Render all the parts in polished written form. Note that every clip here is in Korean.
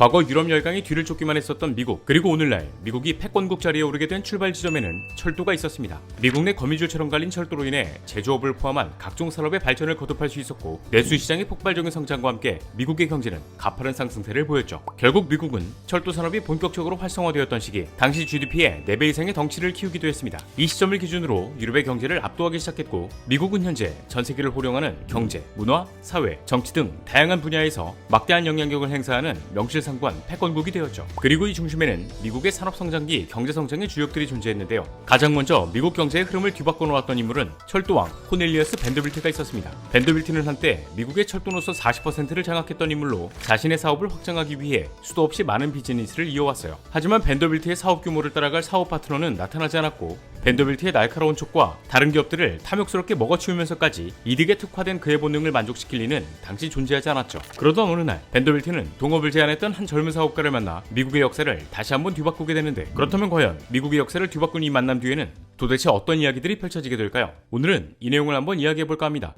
과거 유럽 열강이 뒤를 쫓기만 했었던 미국, 그리고 오늘날 미국이 패권국 자리에 오르게 된 출발 지점에는 철도가 있었습니다. 미국 내 거미줄처럼 갈린 철도로 인해 제조업을 포함한 각종 산업의 발전을 거듭할 수 있었고, 내수 시장의 폭발적인 성장과 함께 미국의 경제는 가파른 상승세를 보였죠. 결국 미국은 철도 산업이 본격적으로 활성화되었던 시기, 당시 GDP의 4배 이상의 덩치를 키우기도 했습니다. 이 시점을 기준으로 유럽의 경제를 압도하기 시작했고, 미국은 현재 전 세계를 호령하는 경제, 문화, 사회, 정치 등 다양한 분야에서 막대한 영향력을 행사하는 명실상부한 패권국이 되었죠. 그리고 이 중심에는 미국의 산업성장기 경제성장의 주역들이 존재했는데요. 가장 먼저 미국 경제의 흐름을 뒤바꿔 놓았던 인물은 철도왕 코넬리어스 밴더빌트가 있었습니다. 밴더빌트는 한때 미국의 철도노선 40%를 장악했던 인물로 자신의 사업을 확장하기 위해 수도 없이 많은 비즈니스를 이어왔어요. 하지만 밴더빌트의 사업 규모를 따라갈 사업 파트너는 나타나지 않았고, 밴더빌트의 날카로운 촉과 다른 기업들을 탐욕스럽게 먹어치우면서까지 이득에 특화된 그의 본능을 만족시킬 리는 당시 존재하지 않았죠. 그러던 어느 날 밴더빌트는 동업을 제안했던 한 젊은 사업가를 만나 미국의 역사를 다시 한번 뒤바꾸게 되는데, 그렇다면 과연 미국의 역사를 뒤바꾼 이 만남 뒤에는 도대체 어떤 이야기들이 펼쳐지게 될까요? 오늘은 이 내용을 한번 이야기해볼까 합니다.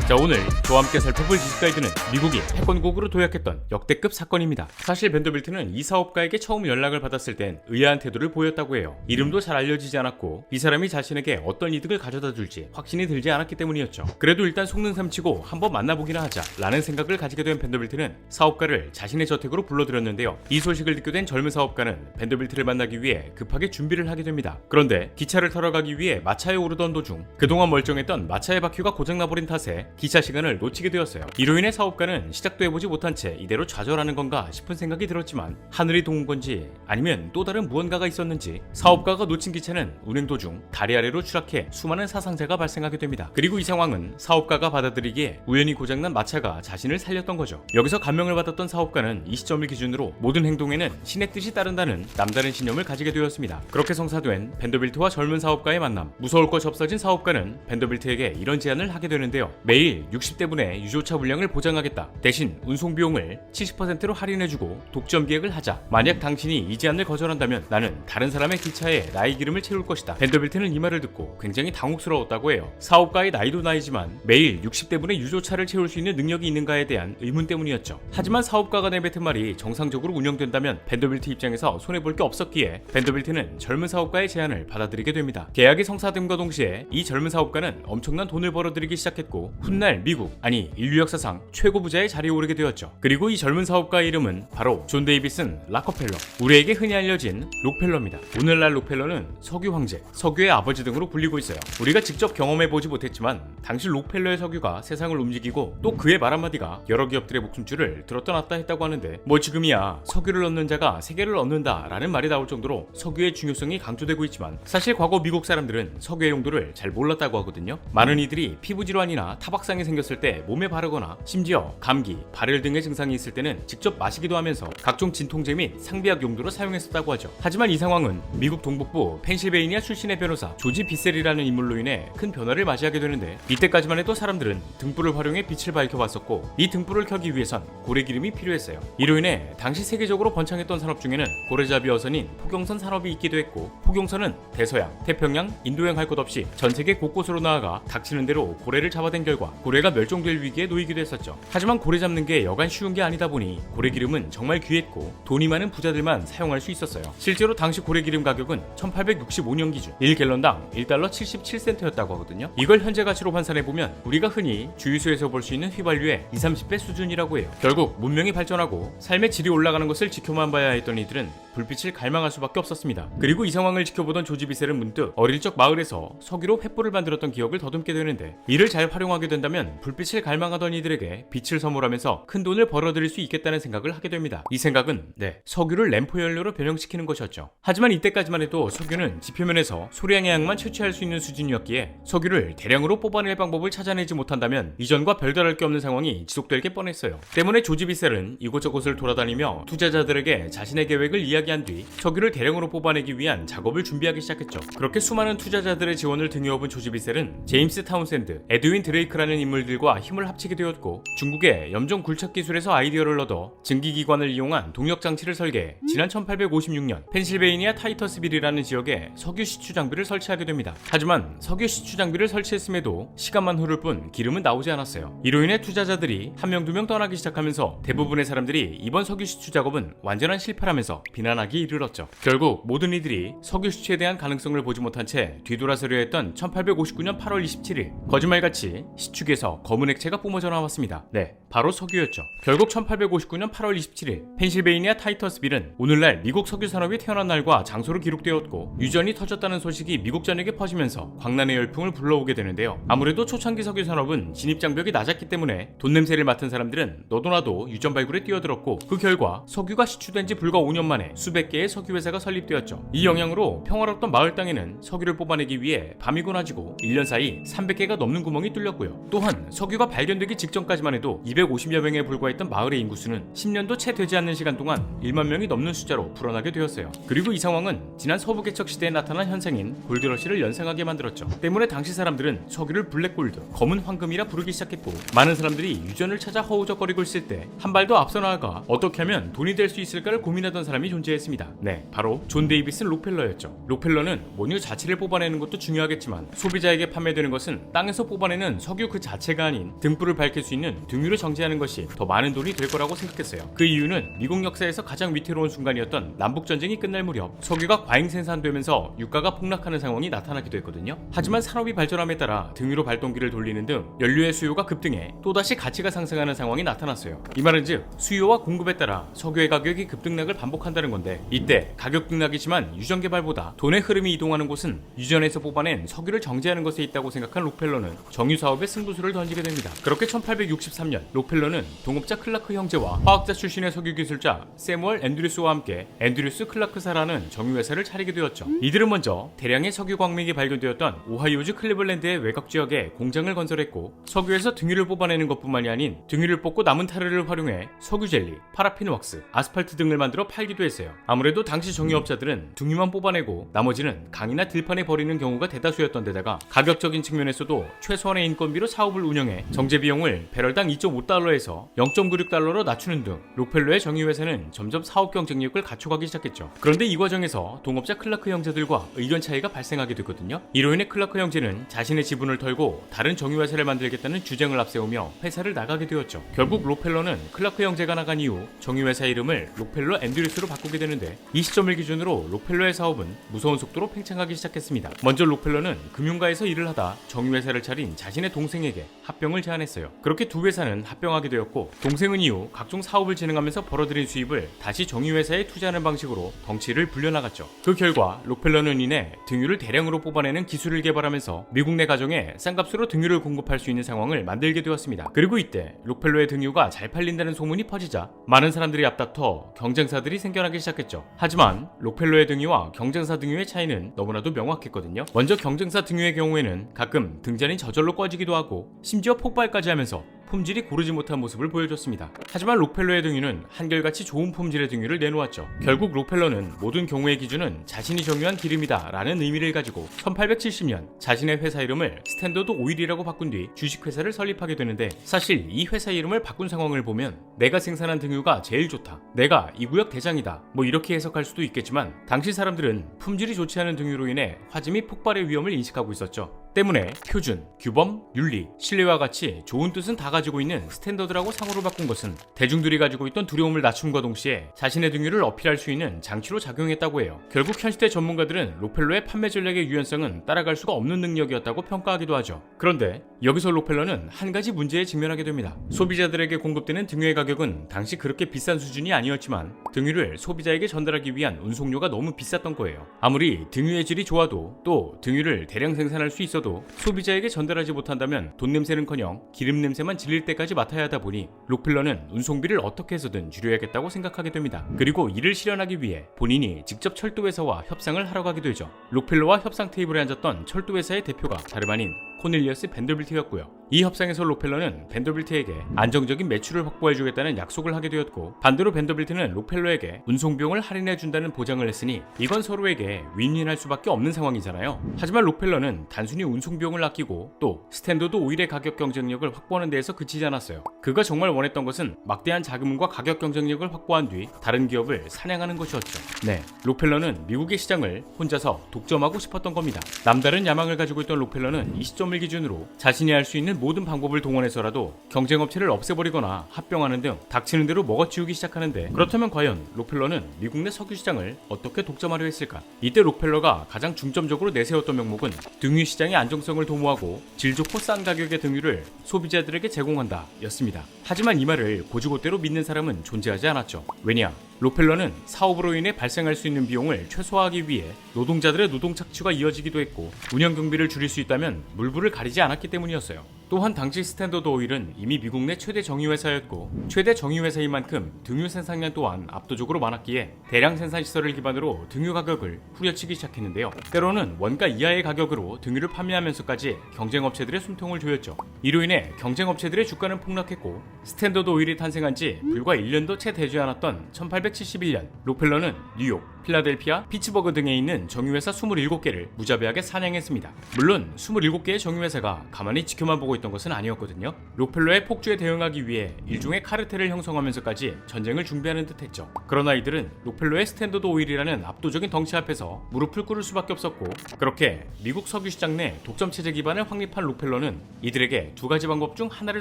자, 오늘 저와 함께 살펴볼 지식 가이드는 미국이 패권국으로 도약했던 역대급 사건입니다. 사실 밴더빌트는 이 사업가에게 처음 연락을 받았을 땐 의아한 태도를 보였다고 해요. 이름도 잘 알려지지 않았고 이 사람이 자신에게 어떤 이득을 가져다 줄지 확신이 들지 않았기 때문이었죠. 그래도 일단 속는 삼치고 한번 만나보기나 하자 라는 생각을 가지게 된 밴더빌트는 사업가를 자신의 저택으로 불러들였는데요. 이 소식을 듣게 된 젊은 사업가는 밴더빌트를 만나기 위해 급하게 준비를 하게 됩니다. 그런데 기차를 타러 가기 위해 마차에 오르던 도중 그동안 멀쩡했던 마차의 바퀴가 고장나버린 탓에 기차 시간을 놓치게 되었어요. 이로 인해 사업가는 시작도 해보지 못한 채 이대로 좌절하는 건가 싶은 생각이 들었지만, 하늘이 도운 건지 아니면 또 다른 무언가가 있었는지 사업가가 놓친 기차는 운행 도중 다리 아래로 추락해 수많은 사상자가 발생하게 됩니다. 그리고 이 상황은 사업가가 받아들이기에 우연히 고장난 마차가 자신을 살렸던 거죠. 여기서 감명을 받았던 사업가는 이 시점을 기준으로 모든 행동에는 신의 뜻이 따른다는 남다른 신념을 가지게 되었습니다. 그렇게 성사된 밴더빌트와 젊은 사업가의 만남. 무서울 것이 없어진 사업가는 밴더빌트에게 이런 제안을 하게 되는데요. 매일 60대분의 유조차 물량을 보장하겠다. 대신 운송 비용을 70%로 할인해주고 독점 기획을 하자. 만약 당신이 이 제안을 거절한다면 나는 다른 사람의 기차에 나의 기름을 채울 것이다. 밴더빌트는 이 말을 듣고 굉장히 당혹스러웠다고 해요. 사업가의 나이도 나이지만 매일 60대분의 유조차를 채울 수 있는 능력이 있는가에 대한 의문 때문이었죠. 하지만 사업가가 내뱉은 말이 정상적으로 운영된다면 밴더빌트 입장에서 손해볼 게 없었기에 밴더빌트는 젊은 사업가의 제안을 받아들이게 됩니다. 계약이 성사됨과 동시에 이 젊은 사업가는 엄청난 돈을 벌어들이기 시작했고, 훗날 미국, 아니 인류 역사상 최고 부자의 자리에 오르게 되었죠. 그리고 이 젊은 사업가의 이름은 바로 존 데이비슨 락커펠러, 우리에게 흔히 알려진 록펠러입니다. 오늘날 록펠러는 석유 황제, 석유의 아버지 등으로 불리고 있어요. 우리가 직접 경험해보지 못했지만 당시 록펠러의 석유가 세상을 움직이고, 또 그의 말 한마디가 여러 기업들의 목숨줄을 들었다 놨다 했다고 하는데, 뭐 지금이야 석유를 얻는 자가 세계를 얻는다 라는 말이 나올 정도로 석유의 중요성이 강조되고 있지만, 사실 과거 미국 사람들은 석유의 용도를 잘 몰랐다고 하거든요. 많은 이들이 피부질환이나 타박상이 생겼을 때 몸에 바르거나 심지어 감기, 발열 등의 증상이 있을 때는 직접 마시기도 하면서 각종 진통제 및 상비약 용도로 사용했었다고 하죠. 하지만 이 상황은 미국 동북부 펜실베이니아 출신의 변호사 조지 비셀이라는 인물로 인해 큰 변화를 맞이하게 되는데, 이때까지만 해도 사람들은 등불을 활용해 빛을 밝혀봤었고, 이 등불을 켜기 위해선 고래기름이 필요했어요. 이로 인해 당시 세계적으로 번창했던 산업 중에는 고래잡이 어선인 포경선 산업이 있기도 했고, 포경선은 대서양, 태평양, 인도양 할 것 없이 전 세계 곳곳으로 나아가 닥치는 대로 고래를 잡아댄 결과 고래가 멸종될 위기에 놓이기도 했었죠. 하지만 고래 잡는 게 여간 쉬운 게 아니다 보니 고래기름은 정말 귀했고 돈이 많은 부자들만 사용할 수 있었어요. 실제로 당시 고래기름 가격은 1865년 기준 1갤런당 1달러 77센트였다고 하거든요. 이걸 현재 가치로 환산해보면 우리가 흔히 주유소에서 볼 수 있는 휘발유의 20-30배 수준이라고 해요. 결국 문명이 발전하고 삶의 질이 올라가는 것을 지켜만 봐야 했던 이들은 불빛을 갈망할 수밖에 없었습니다. 그리고 이 상황을 지켜보던 조지 비셀은 문득 어릴 적 마을에서 석유로 횃불을 만들었던 기억을 더듬게 되는데, 이를 잘 활용하게 된다면 불빛을 갈망하던 이들에게 빛을 선물하면서 큰 돈을 벌어들일 수 있겠다는 생각을 하게 됩니다. 이 생각은 석유를 램프 연료로 변형시키는 것이었죠. 하지만 이때까지만 해도 석유는 지표면에서 소량의 양만 채취할 수 있는 수준이었기에 석유를 대량으로 뽑아낼 방법을 찾아내지 못한다면 이전과 별다를 게 없는 상황이 지속될 게 뻔했어요. 때문에 조지 비셀은 이곳저곳을 돌아다니며 투자자들에게 자신의 계획을 이야기한 뒤 석유를 대량으로 뽑아내기 위한 작업을 준비하기 시작했죠. 그렇게 수많은 투자자들의 지원을 등에 업은 조지 비셀은 제임스 타운샌드, 에드윈 드레이크라는 존재하는 인물들과 힘을 합치게 되었고 중국의 염정 굴착 기술에서 아이디어를 얻어 증기기관을 이용한 동력 장치를 설계해 지난 1856년 펜실베이니아 타이터스빌이라는 지역에 석유 시추 장비를 설치하게 됩니다. 하지만 석유 시추 장비를 설치했음에도 시간만 흐를 뿐 기름은 나오지 않았어요. 이로 인해 투자자들이 한 명 두 명 떠나기 시작하면서 대부분의 사람들이 이번 석유 시추 작업은 완전한 실패라면서 비난하기 이르렀죠. 결국 모든 이들이 석유 시추에 대한 가능성을 보지 못한 채 뒤돌아서려 했던 1859년 8월 27일 거짓말같이 시추기에서 검은 액체가 뿜어져 나왔습니다. 네, 바로 석유였죠. 결국 1859년 8월 27일 펜실베이니아 타이터스빌은 오늘날 미국 석유 산업이 태어난 날과 장소로 기록되었고 유전이 터졌다는 소식이 미국 전역에 퍼지면서 광란의 열풍을 불러오게 되는데요. 아무래도 초창기 석유 산업은 진입 장벽이 낮았기 때문에 돈 냄새를 맡은 사람들은 너도나도 유전 발굴에 뛰어들었고 그 결과 석유가 시추된 지 불과 5년 만에 수백 개의 석유 회사가 설립되었죠. 이 영향으로 평화롭던 마을 땅에는 석유를 뽑아내기 위해 밤이고 낮이고 1년 사이 300개가 넘는 구멍이 뚫렸고요. 또한 석유가 발견되기 직전까지만 해도 250여 명에 불과했던 마을의 인구수는 10년도 채 되지 않는 시간 동안 1만 명이 넘는 숫자로 불어나게 되었어요. 그리고 이 상황은 지난 서부 개척 시대에 나타난 현상인 골드러시를 연상하게 만들었죠. 때문에 당시 사람들은 석유를 블랙골드, 검은 황금이라 부르기 시작했고 많은 사람들이 유전을 찾아 허우적거리고 있을 때 한 발도 앞서 나아가 어떻게 하면 돈이 될 수 있을까를 고민하던 사람이 존재했습니다. 네, 바로 존 데이비스 록펠러였죠. 록펠러는 원유 자체를 뽑아내는 것도 중요하겠지만 소비자에게 판매되는 것은 땅에서 뽑아내는 석유 그 자체가 아닌 등불을 밝힐 수 있는 등유를 정제하는 것이 더 많은 돈이 될 거라고 생각했어요. 그 이유는 미국 역사에서 가장 위태로운 순간이었던 남북전쟁이 끝날 무렵 석유가 과잉 생산되면서 유가가 폭락하는 상황이 나타나기도 했거든요. 하지만 산업이 발전함에 따라 등유로 발동기를 돌리는 등 연료의 수요가 급등해 또다시 가치가 상승하는 상황이 나타났어요. 이 말은즉 수요와 공급에 따라 석유의 가격이 급등락을 반복한다는 건데 이때 가격 등락이 심한 유전 개발보다 돈의 흐름이 이동하는 곳은 유전에서 뽑아낸 석유를 정제하는 것에 있다고 생각한 록펠러는 정유 사업에 승부수를 던지게 됩니다. 그렇게 1863년 록펠러는 동업자 클라크 형제와 화학자 출신의 석유 기술자 세무얼 앤드류스와 함께 앤드류스 클라크사라는 정유회사를 차리게 되었죠. 이들은 먼저 대량의 석유 광맥이 발견되었던 오하이오주 클리블랜드의 외곽 지역에 공장을 건설했고 석유에서 등유를 뽑아내는 것뿐만이 아닌 등유를 뽑고 남은 타르를 활용해 석유 젤리, 파라핀 왁스, 아스팔트 등을 만들어 팔기도 했어요. 아무래도 당시 정유업자들은 등유만 뽑아내고 나머지는 강이나 들판에 버리는 경우가 대다수였던 데다가 가격적인 측면에서도 최소한의 인건비로 사업을 운영해 정제 비용을 배럴당 2.5달러에서 0.96달러로 낮추는 등 록펠러의 정유회사는 점점 사업 경쟁력을 갖춰가기 시작했죠. 그런데 이 과정에서 동업자 클라크 형제들과 의견 차이가 발생하게 되거든요. 이로 인해 클라크 형제는 자신의 지분을 털고 다른 정유회사를 만들겠다는 주장을 앞세우며 회사를 나가게 되었죠. 결국 록펠러는 클라크 형제가 나간 이후 정유회사 이름을 록펠러 앤드류스로 바꾸게 되는데 이 시점을 기준으로 록펠러의 사업은 무서운 속도로 팽창하기 시작했습니다. 먼저 록펠러는 금융가에서 일을 하다 정유회사를 차린 자신의 동생에게 합병을 제안했어요. 그렇게 두 회사는 합병하게 되었고 동생은 이후 각종 사업을 진행하면서 벌어들인 수입을 다시 정유회사에 투자하는 방식으로 덩치를 불려나갔죠. 그 결과 록펠러는 이내 등유를 대량으로 뽑아내는 기술을 개발하면서 미국 내 가정에 싼값으로 등유를 공급할 수 있는 상황을 만들게 되었습니다. 그리고 이때 록펠러의 등유가 잘 팔린다는 소문이 퍼지자 많은 사람들이 앞다퉈 경쟁사들이 생겨나기 시작했죠. 하지만 록펠러의 등유와 경쟁사 등유의 차이는 너무나도 명확했거든요. 먼저 경쟁사 등유의 경우에는 가끔 등잔이 저절로 꺼지기도 하고 심지어 폭발까지 하면서 품질이 고르지 못한 모습을 보여줬습니다. 하지만 록펠러의 등유는 한결같이 좋은 품질의 등유를 내놓았죠. 결국 록펠러는 모든 경우의 기준은 자신이 정유한 기름이다 라는 의미를 가지고 1870년 자신의 회사 이름을 스탠더드 오일이라고 바꾼 뒤 주식회사를 설립하게 되는데 사실 이 회사 이름을 바꾼 상황을 보면 내가 생산한 등유가 제일 좋다, 내가 이 구역 대장이다 뭐 이렇게 해석할 수도 있겠지만 당시 사람들은 품질이 좋지 않은 등유로 인해 화재 및 폭발의 위험을 인식하고 있었죠. 때문에 표준, 규범, 윤리, 신뢰와 같이 좋은 뜻은 다 가지고 있는 스탠더드라고 상호를 바꾼 것은 대중들이 가지고 있던 두려움을 낮춤과 동시에 자신의 등유를 어필할 수 있는 장치로 작용했다고 해요. 결국 현 시대 전문가들은 록펠러의 판매 전략의 유연성은 따라갈 수가 없는 능력이었다고 평가하기도 하죠. 그런데 여기서 록펠러는 한 가지 문제에 직면하게 됩니다. 소비자들에게 공급되는 등유의 가격은 당시 그렇게 비싼 수준이 아니었지만 등유를 소비자에게 전달하기 위한 운송료가 너무 비쌌던 거예요. 아무리 등유의 질이 좋아도 또 등유를 대량 생산할 수 있어도 소비자에게 전달하지 못한다면 돈 냄새는커녕 기름 냄새만 질릴 때까지 맡아야 하다 보니 록펠러는 운송비를 어떻게 해서든 줄여야겠다고 생각하게 됩니다. 그리고 이를 실현하기 위해 본인이 직접 철도회사와 협상을 하러 가게 되죠. 록펠러와 협상 테이블에 앉았던 철도회사의 대표가 다름 아닌 코넬리어스 밴더빌트였고요. 이 협상에서 록펠러는 밴더빌트에게 안정적인 매출을 확보해주겠다는 약속을 하게 되었고 반대로 밴더빌트는 록펠러에게 운송비용을 할인해준다는 보장을 했으니 이건 서로에게 윈윈할 수밖에 없는 상황이잖아요. 하지만 록펠러는 단순히 운송 비용을 아끼고 또 스탠더드 오일의 가격 경쟁력을 확보하는 데에서 그치지 않았어요. 그가 정말 원했던 것은 막대한 자금과 가격 경쟁력을 확보한 뒤 다른 기업을 사냥하는 것이었죠. 네, 록펠러는 미국의 시장을 혼자서 독점하고 싶었던 겁니다. 남다른 야망을 가지고 있던 록펠러는 이 시점을 기준으로 자신이 할 수 있는 모든 방법을 동원해서라도 경쟁업체를 없애버리거나 합병하는 등 닥치는 대로 먹어치우기 시작하는데, 그렇다면 과연 록펠러는 미국 내 석유 시장을 어떻게 독점하려 했을까? 이때 록펠러가 가장 중점적으로 내세웠던 명목은 등유 시장의 안정성을 도모하고 질 좋고 싼 가격의 등유를 소비자들에게 제공한다 였습니다. 하지만 이 말을 고지고대로 믿는 사람은 존재하지 않았죠. 왜냐? 록펠러는 사업으로 인해 발생할 수 있는 비용을 최소화하기 위해 노동자들의 노동 착취가 이어지기도 했고, 운영 경비를 줄일 수 있다면 물불을 가리지 않았기 때문이었어요. 또한 당시 스탠더드 오일은 이미 미국 내 최대 정유회사였고, 최대 정유회사인 만큼 등유 생산량 또한 압도적으로 많았기에 대량 생산 시설을 기반으로 등유 가격을 후려치기 시작했는데요. 때로는 원가 이하의 가격으로 등유를 판매하면서까지 경쟁업체들의 숨통을 조였죠. 이로 인해 경쟁업체들의 주가는 폭락했고, 스탠더드 오일이 탄생한 지 불과 1년도 채 되지 않았던 1871년 록펠러는 뉴욕, 필라델피아, 피츠버그 등에 있는 정유회사 27개를 무자비하게 사냥했습니다. 물론 27개의 정유회사가 가만히 지켜만 보고 있던 것은 아니었거든요. 록펠러의 폭주에 대응하기 위해 일종의 카르텔을 형성하면서까지 전쟁을 준비하는 듯했죠. 그러나 이들은 록펠러의 스탠더드 오일이라는 압도적인 덩치 앞에서 무릎을 꿇을 수밖에 없었고, 그렇게 미국 석유 시장 내 독점 체제 기반을 확립한 록펠러는 이들에게 두 가지 방법 중 하나를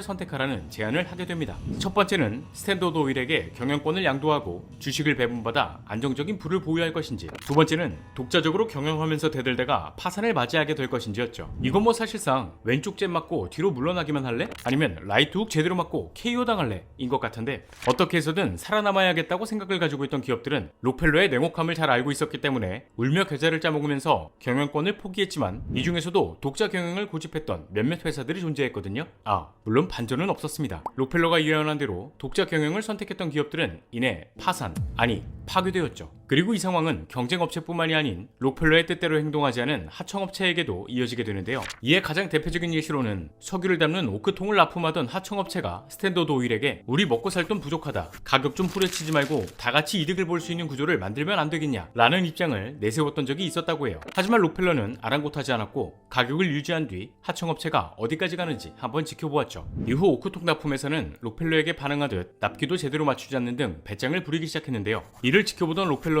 선택하라는 제안을 하게 됩니다. 첫 번째는 스탠더드 오일에게 경영권을 양도하고 주식을 배분받아 안정적인 부를 보유할 것인지, 두 번째는 독자적으로 경영하면서 대들다가 파산을 맞이하게 될 것인지였죠. 이건 뭐 사실상 왼쪽 잽 맞고 뒤로 물러나기만 할래? 아니면 라이트 훅 제대로 맞고 KO 당할래? 인 것 같은데, 어떻게 해서든 살아남아야겠다고 생각을 가지고 있던 기업들은 록펠러의 냉혹함을 잘 알고 있었기 때문에 울며 겨자를 짜먹으면서 경영권을 포기했지만, 이 중에서도 독자 경영을 고집했던 몇몇 회사들이 존재했거든요. 물론 반전은 없었습니다. 록펠러가 예언한 대로 독자 경영을 선택했던 기업들은 이내 파산, 아니 파괴되었죠. 그리고 이 상황은 경쟁업체뿐만이 아닌 록펠러의 뜻대로 행동하지 않은 하청업체에게도 이어지게 되는데요. 이에 가장 대표적인 예시로는 석유를 담는 오크통을 납품하던 하청업체가 스탠더드 오일에게 우리 먹고 살 돈 부족하다, 가격 좀 후려치지 말고 다 같이 이득을 볼 수 있는 구조를 만들면 안 되겠냐 라는 입장을 내세웠던 적이 있었다고 해요. 하지만 록펠러는 아랑곳하지 않았고 가격을 유지한 뒤 하청업체가 어디까지 가는지 한번 지켜보았죠. 이후 오크통 납품에서는 록펠러에게 반응하듯 납기도 제대로 맞추지 않는 등 배짱을 부리기 시작했는데요. 이를 지켜보던 록펠러는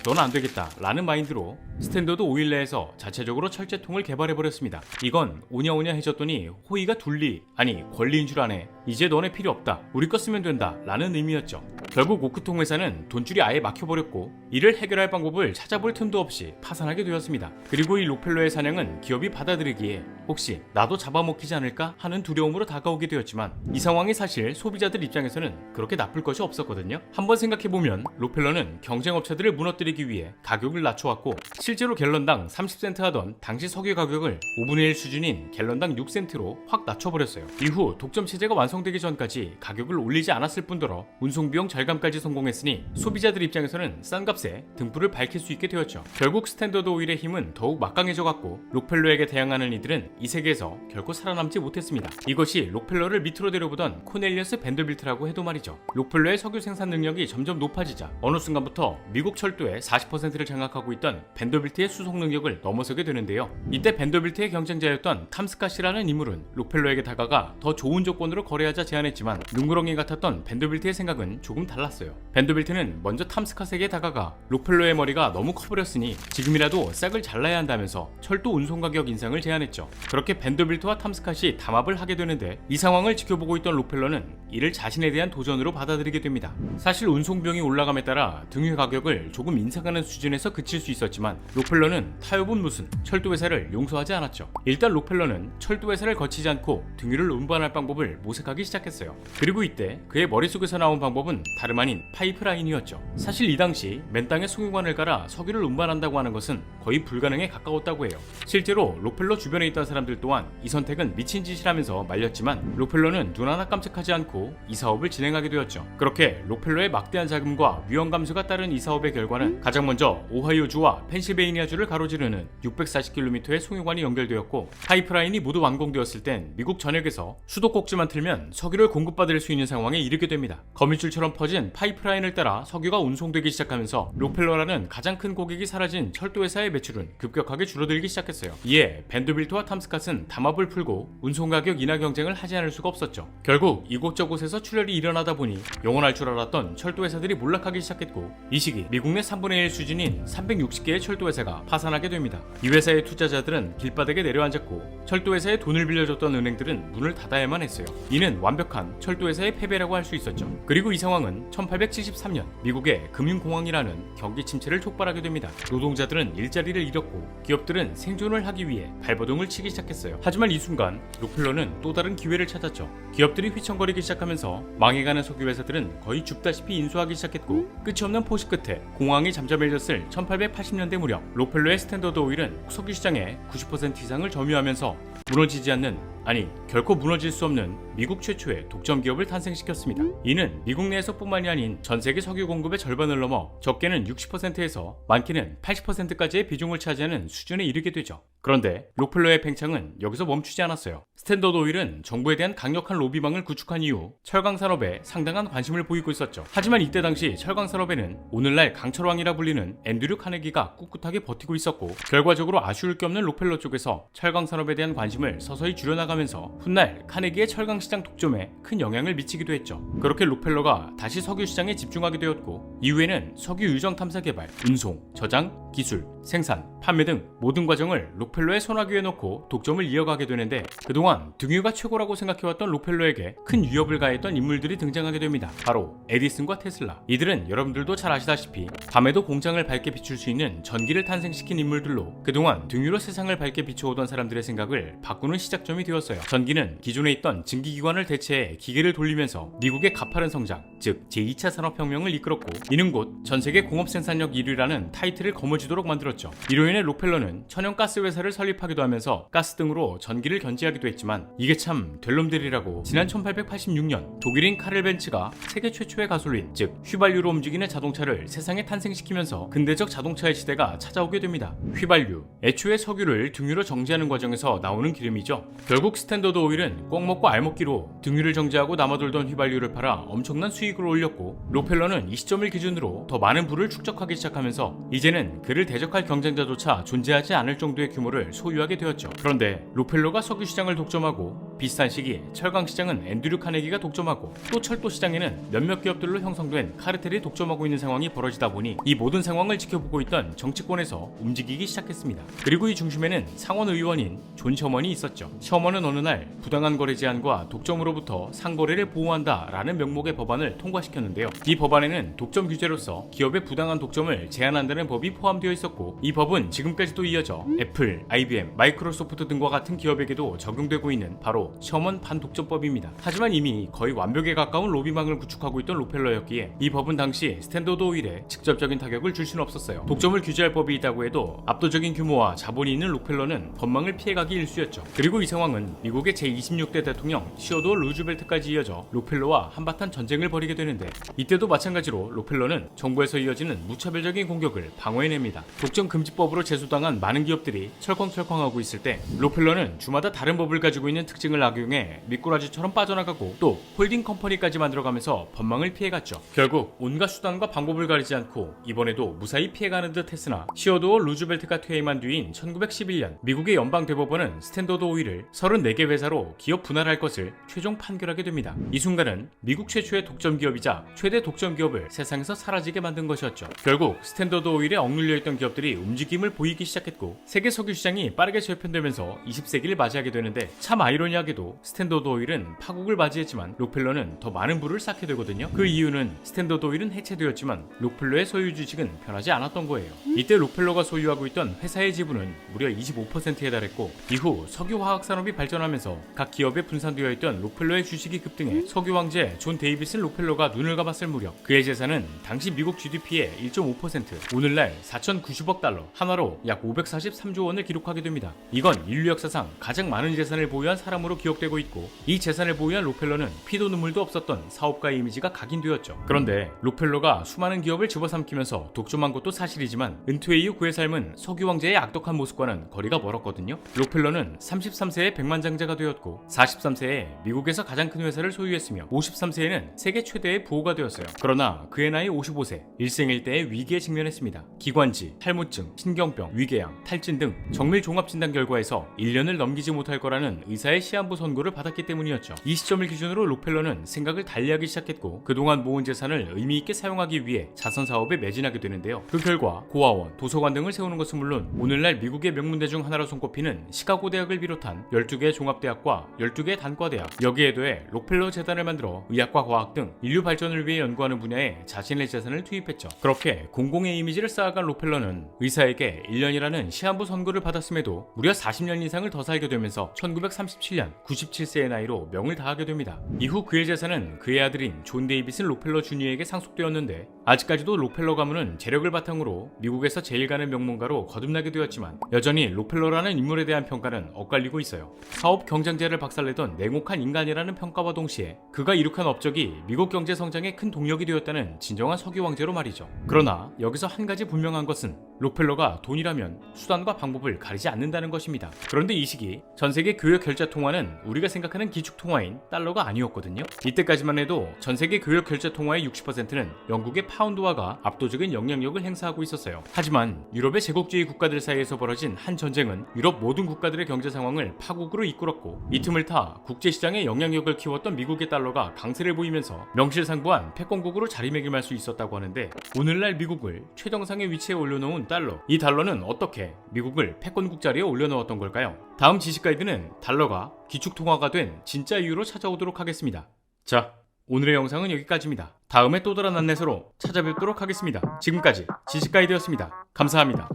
넌 안 되겠다 라는 마인드로 스탠더드 오일 내에서 자체적으로 철제통을 개발해버렸습니다. 이건 오냐오냐 해줬더니 호의가 둘리, 아니 권리인 줄 아네, 이제 너네 필요 없다, 우리 거 쓰면 된다 라는 의미였죠. 결국 오크통 회사는 돈줄이 아예 막혀버렸고, 이를 해결할 방법을 찾아볼 틈도 없이 파산하게 되었습니다. 그리고 이 록펠러의 사냥은 기업이 받아들이기에 혹시 나도 잡아먹히지 않을까 하는 두려움으로 다가오게 되었지만, 이 상황이 사실 소비자들 입장에서는 그렇게 나쁠 것이 없었거든요. 한번 생각해보면 록펠러는 경쟁업체들을 무너뜨리기 위해 가격을 낮춰왔고, 실제로 갤런당 30센트 하던 당시 석유 가격을 5분의 1 수준인 갤런당 6센트로 확 낮춰버렸어요. 이후 독점 체제가 완성되기 전까지 가격을 올리지 않았을 뿐더러 운송비용 절감까지 성공했으니 소비자들 입장에서는 싼 값에 등불을 밝힐 수 있게 되었죠. 결국 스탠더드 오일의 힘은 더욱 막강해져갔고, 록펠러에게 대항하는 이들은 이 세계에서 결코 살아남지 못했습니다. 이것이 록펠러를 밑으로 내려보던 코넬리어스 밴더빌트라고 해도 말이죠. 록펠러의 석유 생산 능력이 점점 높아지자 어느 순간부터 미국 철도의 40%를 장악하고 있던 밴더빌트의 수송 능력을 넘어서게 되는데요. 이때 밴더빌트의 경쟁자였던 탐스카시라는 인물은 록펠러에게 다가가 더 좋은 조건으로 거래하자 제안했지만, 눈구렁이 같았던 밴더빌트의 생각은 조금 달랐어요. 밴더빌트는 먼저 탐스카스에게 다가가 록펠러의 머리가 너무 커버렸으니 지금이라도 싹을 잘라야 한다면서 철도 운송 가격 인상을 제안했죠. 그렇게 밴더빌트와 탐스카시 담합을 하게 되는데, 이 상황을 지켜보고 있던 록펠러는 이를 자신에 대한 도전으로 받아들이게 됩니다. 사실 운송비용이 올라감에 따라 등유 가격을 조금 인상하는 수준에서 그칠 수 있었지만, 록펠러는 타협은 무슨 철도회사를 용서하지 않았죠. 일단 록펠러는 철도회사를 거치지 않고 등유를 운반할 방법을 모색하기 시작했어요. 그리고 이때 그의 머릿속에서 나온 방법은 다름 아닌 파이프라인이었죠. 사실 이 당시 맨 땅에 송유관을 깔아 석유를 운반한다고 하는 것은 거의 불가능에 가까웠다고 해요. 실제로 록펠러 주변에 있던 사람들 또한 이 선택은 미친 짓이라면서 말렸지만, 록펠러는 눈 하나 깜짝하지 않고 이 사업을 진행하게 되었죠. 그렇게 록펠러의 막대한 자금과 위험 감수가 따른 이 사업의 결과는 가장 먼저 오하이오주와 펜실베이니아주를 가로지르는 640km의 송유관이 연결되었고, 파이프라인이 모두 완공되었을 땐 미국 전역에서 수도꼭지만 틀면 석유를 공급받을 수 있는 상황에 이르게 됩니다. 거미줄처럼 퍼진 떨어진 파이프라인을 따라 석유가 운송되기 시작하면서 록펠러라는 가장 큰 고객이 사라진 철도회사의 매출은 급격하게 줄어들기 시작했어요. 이에 벤더빌트와 탐스캇은 담합을 풀고 운송 가격 인하 경쟁을 하지 않을 수가 없었죠. 결국 이곳저곳에서 출혈이 일어나다 보니 영원할 줄 알았던 철도회사들이 몰락하기 시작했고, 이 시기 미국 내 3분의 1 수준인 360개의 철도회사가 파산하게 됩니다. 이 회사의 투자자들은 길바닥에 내려앉았고, 철도회사에 돈을 빌려줬던 은행들은 문을 닫아야만 했어요. 이는 완벽한 철도회사의 패배라고 할 수 있었죠. 그리고 이 상황은 1873년 미국의 금융공황이라는 경기 침체를 촉발하게 됩니다. 노동자들은 일자리를 잃었고 기업들은 생존을 하기 위해 발버둥을 치기 시작했어요. 하지만 이 순간 록펠러는 또 다른 기회를 찾았죠. 기업들이 휘청거리기 시작하면서 망해가는 석유회사들은 거의 줍다시피 인수하기 시작했고, 끝이 없는 포식 끝에 공황이 잠잠해졌을 1880년대 무렵 록펠러의 스탠더드 오일은 석유 시장의 90% 이상을 점유하면서 무너지지 않는, 아니 결코 무너질 수 없는 미국 최초의 독점 기업을 탄생시켰습니다. 이는 미국 내에서뿐만이 아닌 전 세계 석유 공급의 절반을 넘어 적게는 60%에서 많게는 80%까지의 비중을 차지하는 수준에 이르게 되죠. 그런데 록펠러의 팽창은 여기서 멈추지 않았어요. 스탠더드 오일은 정부에 대한 강력한 로비망을 구축한 이후 철강 산업에 상당한 관심을 보이고 있었죠. 하지만 이때 당시 철강 산업에는 오늘날 강철왕이라 불리는 앤드류 카네기가 꿋꿋하게 버티고 있었고, 결과적으로 아쉬울 게 없는 록펠러 쪽에서 철강 산업에 대한 관심을 서서히 줄여나가면서 훗날 카네기의 철강 시장 독점에 큰 영향을 미치기도 했죠. 그렇게 록펠러가 다시 석유 시장에 집중하게 되었고, 이후에는 석유 유정 탐사 개발, 운송, 저장, 기술, 생산, 판매 등 모든 과정을 록펠러의 손아귀에 넣고 독점을 이어가게 되는데, 그동안 등유가 최고라고 생각해왔던 록펠러에게 큰 위협을 가했던 인물들이 등장하게 됩니다. 바로 에디슨과 테슬라. 이들은 여러분들도 잘 아시다시피 밤에도 공장을 밝게 비출 수 있는 전기를 탄생시킨 인물들로 그동안 등유로 세상을 밝게 비춰오던 사람들의 생각을 바꾸는 시작점이 되었어요. 전기는 기존에 있던 증기기관을 대체해 기계를 돌리면서 미국의 가파른 성장, 즉 제2차 산업혁명을 이끌었고, 이는 곧 전세계 공업 생산력 1위라는 타이틀을 거머쥐도록 만들었죠. 이로 인해 록펠러는 천연가스 회사를 설립하기도 하면서 가스 등으로 전기를 견제하기도 했지만, 이게 참 될 놈들이라고 지난 1886년 독일인 카를 벤츠가 세계 최초의 가솔린, 즉 휘발유로 움직이는 자동차를 세상에 탄생시키면서 근대적 자동차의 시대가 찾아오게 됩니다. 휘발유, 애초에 석유를 등유로 정제하는 과정에서 나오는 기름이죠. 결국 스탠더드 오일은 꼭 먹고 알 먹기로 등유를 정제하고 남아돌던 휘발유를 팔아 엄청난 수익을 올렸고, 록펠러는 이 시점을 기준으로 더 많은 부를 축적하기 시작하면서 이제는 그를 대적할 경쟁자조차 존재하지 않을 정도의 규모를 소유하게 되었죠. 그런데 록펠러가 석유 시장을 독점하고, 비슷한 시기 철강 시장은 앤드류 카네기가 독점하고, 또 철도 시장에는 몇몇 기업들로 형성된 카르텔이 독점하고 있는 상황이 벌어지다 보니 이 모든 상황을 지켜보고 있던 정치권에서 움직이기 시작했습니다. 그리고 이 중심에는 상원 의원인 존 셔먼이 있었죠. 셔먼은 어느 날 부당한 거래 제한과 독점으로부터 상거래를 보호한다라는 명목의 법안을 통과시켰는데요. 이 법안에는 독점 규제로서 기업의 부당한 독점을 제한한다는 법이 포함되어 있었고, 이 법은 지금까지도 이어져 애플, IBM, 마이크로소프트 등과 같은 기업에게도 적용되고 있는 바로 셔먼 반독점법입니다. 하지만 이미 거의 완벽에 가까운 로비망을 구축하고 있던 록펠러였기에 이 법은 당시 스탠더드 오일에 직접적인 타격을 줄 수는 없었어요. 독점을 규제할 법이 있다고 해도 압도적인 규모와 자본이 있는 록펠러는 법망을 피해가기 일쑤였죠. 그리고 이 상황은 미국의 제26대 대통령 시어도어 루즈벨트까지 이어져 록펠러와 한바탕 전쟁을 벌이게 되는데, 이때도 마찬가지로 록펠러는 정부에서 이어지는 무차별적인 공격을 방어해냅니다. 독점 금지법으로 제소당한 많은 기업들이 철컹철컹하고 있을 때 록펠러는 주마다 다른 법을 가지고 있는 특징을 악용해 미꾸라지처럼 빠져나가고, 또 홀딩 컴퍼니까지 만들어가면서 법망을 피해갔죠. 결국 온갖 수단과 방법을 가리지 않고 이번에도 무사히 피해가는 듯 했으나, 시어도어 루즈벨트가 퇴임한 뒤인 1911년 미국의 연방대법원은 스탠더드 오일을 34개 회사로 기업 분할할 것을 최종 판결하게 됩니다. 이 순간은 미국 최초의 독점 기업이자 최대 독점 기업을 세상에서 사라지게 만든 것이었죠. 결국 스탠더드 오일에 억눌려 있던 기업들이 움직임을 보이기 시작했고, 세계 석유 시장이 빠르게 재편되면서 20세기를 맞이하게 되는데, 참 아이러니하게도 스탠더드 오일은 파국을 맞이했지만 록펠러는 더 많은 부를 쌓게 되거든요. 그 이유는 스탠더드 오일은 해체되었지만 록펠러의 소유 주식은 변하지 않았던 거예요. 이때 록펠러가 소유하고 있던 회사의 지분은 무려 25%에 달했고, 이후 석유화학 산업이 발전하면서 각 기업에 분산되어 있던 록펠러의 주식이 급등해 석유 황제 존 데이비슨 록펠러가 눈을 감았을 무렵 그의 재산은 당시 미국 GDP의 1.5%, 오늘날 4,090억 달러, 한화로 약 543조 원을 기록하게 됩니다. 이건 인류 역사상 가장 많은 재산을 보유한 사람으로 기억되고 있고, 이 재산을 보유한 록펠러는 피도 눈물도 없었던 사업가의 이미지가 각인되었죠. 그런데 록펠러가 수많은 기업을 집어삼키면서 독점한 것도 사실이지만, 은퇴 이후 그의 삶은 석유 황제의 악독한 모습과는 거리가 멀었거든요. 록펠러는 33세에 백만장자가 되었고, 43세에 미국에서 가장 큰 회사를 소유했으며, 53세에는 세계 최대의 의사의 부호가 되었어요. 그러나 그의 나이 55세, 일생일대의 위기에 직면했습니다. 기관지, 탈모증, 신경병, 위궤양, 탈진 등 정밀 종합진단 결과에서 1년을 넘기지 못할 거라는 의사의 시한부 선고를 받았기 때문이었죠. 이 시점을 기준으로 록펠러는 생각을 달리하기 시작했고 그동안 모은 재산을 의미있게 사용하기 위해 자선 사업에 매진하게 되는데요. 그 결과 고아원, 도서관 등을 세우는 것은 물론 오늘날 미국의 명문대 중 하나로 손꼽히는 시카고 대학을 비롯한 12개의 종합대학과 12개의 단과대학, 여기에 더해 록펠러 재단을 만들어 의학과 과학 등 인류 발전을 위해 연구하는 분야에 자신의 재산을 투입했죠. 그렇게 공공의 이미지를 쌓아간 록펠러는 의사에게 1년이라는 시한부 선고를 받았음에도 무려 40년 이상을 더 살게 되면서 1937년 97세의 나이로 명을 다하게 됩니다. 이후 그의 재산은 그의 아들인 존 데이비슨 록펠러 주니어에게 상속되었는데 아직까지도 록펠러 가문은 재력을 바탕으로 미국에서 제일 가는 명문가로 거듭나게 되었지만 여전히 록펠러라는 인물에 대한 평가는 엇갈리고 있어요. 사업 경쟁제를 박살내던 냉혹한 인간이라는 평가와 동시에 그가 이룩한 업적이 미국 경제 성장에 큰 동력이 되었다는 진정한 석유 왕제로 말이죠. 그러나 여기서 한 가지 분명한 것은 록펠러가 돈이라면 수단과 방법을 가리지 않는다는 것입니다. 그런데 이 시기 전 세계 교역 결제 통화는 우리가 생각하는 기축 통화인 달러가 아니었거든요. 이때까지만 해도 전 세계 교역 결제 통화의 60%는 영국의 파운드화가 압도적인 영향력을 행사하고 있었어요. 하지만 유럽의 제국주의 국가들 사이에서 벌어진 한 전쟁은 유럽 모든 국가들의 경제 상황을 파국으로 이끌었고 이 틈을 타 국제시장의 영향력을 키웠던 미국의 달러가 강세를 보이면서 명실상부한 패권국으로 자리매김할 수 있었다고 하는데 오늘날 미국을 최정상의 위치에 올려놓은 달러, 이 달러는 어떻게 미국을 패권국 자리에 올려놓았던 걸까요? 다음 지식 가이드는 달러가 기축통화가 된 진짜 이유로 찾아오도록 하겠습니다. 자, 오늘의 영상은 여기까지입니다. 다음에 또 다른 안내서로 찾아뵙도록 하겠습니다. 지금까지 지식 가이드였습니다. 감사합니다.